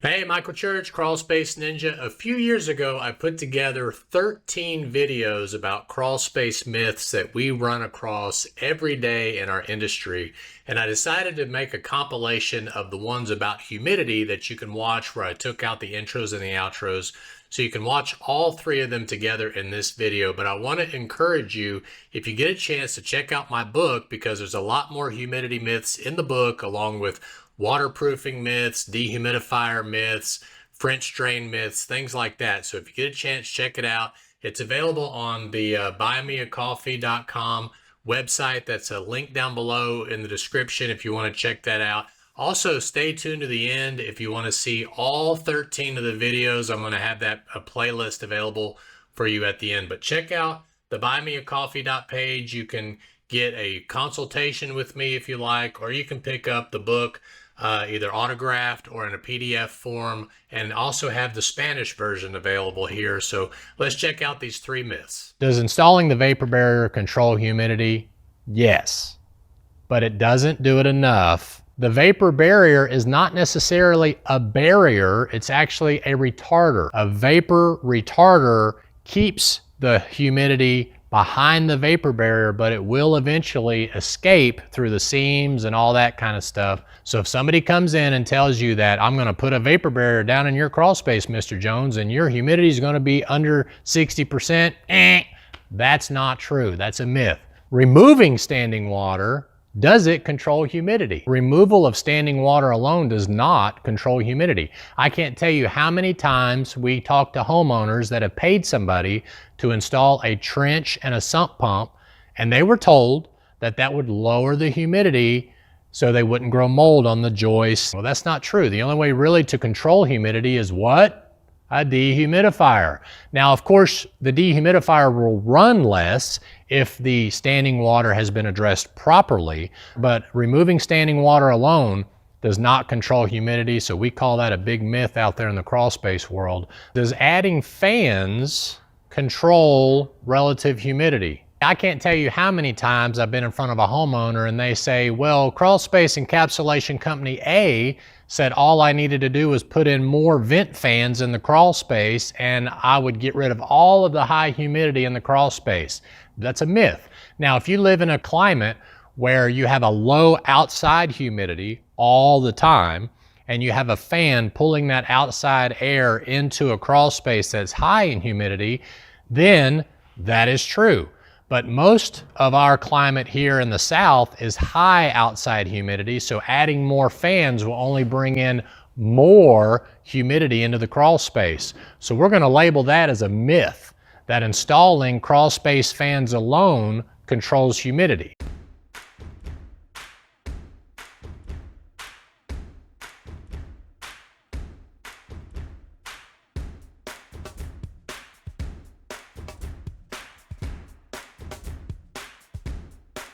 Hey, Michael Church, Crawl Space Ninja. A few years ago, I put together 13 videos about crawl space myths that we run across every day in our industry. And I decided to make a compilation of the ones about humidity that you can watch, where I took out the intros and the outros. So you can watch all three of them together in this video. But I want to encourage you, if you get a chance, to check out my book, because there's a lot more humidity myths in the book, along with waterproofing myths, dehumidifier myths, French drain myths, things like that. So if you get a chance, check it out. It's available on the buymeacoffee.com website. That's a link down below in the description if you want to check that out. Also, stay tuned to the end if you want to see all 13 of the videos. I'm going to have that a playlist available for you at the end. But check out the buymeacoffee page. You can get a consultation with me if you like, or you can pick up the book either autographed or in a PDF form, and also have the Spanish version available here. So let's check out these three myths. Does installing the vapor barrier control humidity? Yes, but it doesn't do it enough. The vapor barrier is not necessarily a barrier, it's actually a retarder. A vapor retarder keeps the humidity behind the vapor barrier, but it will eventually escape through the seams and all that kind of stuff. So if somebody comes in and tells you that I'm gonna put a vapor barrier down in your crawl space, Mr. Jones, and your humidity is gonna be under 60%, that's not true, that's a myth. Removing standing water, does it control humidity? Removal of standing water alone does not control humidity. I can't tell you how many times we talk to homeowners that have paid somebody to install a trench and a sump pump, and they were told that that would lower the humidity so they wouldn't grow mold on the joists. Well, that's not true. The only way really to control humidity is what? A dehumidifier. Now, of course, the dehumidifier will run less if the standing water has been addressed properly, but removing standing water alone does not control humidity, so we call that a big myth out there in the crawl space world. Does adding fans control relative humidity? I can't tell you how many times I've been in front of a homeowner and they say, well, Crawl Space Encapsulation Company A said all I needed to do was put in more vent fans in the crawl space and I would get rid of all of the high humidity in the crawl space. That's a myth. Now, if you live in a climate where you have a low outside humidity all the time, and you have a fan pulling that outside air into a crawl space that's high in humidity, then that is true. But most of our climate here in the South is high outside humidity, so adding more fans will only bring in more humidity into the crawl space. So we're going to label that as a myth, that installing crawl space fans alone controls humidity.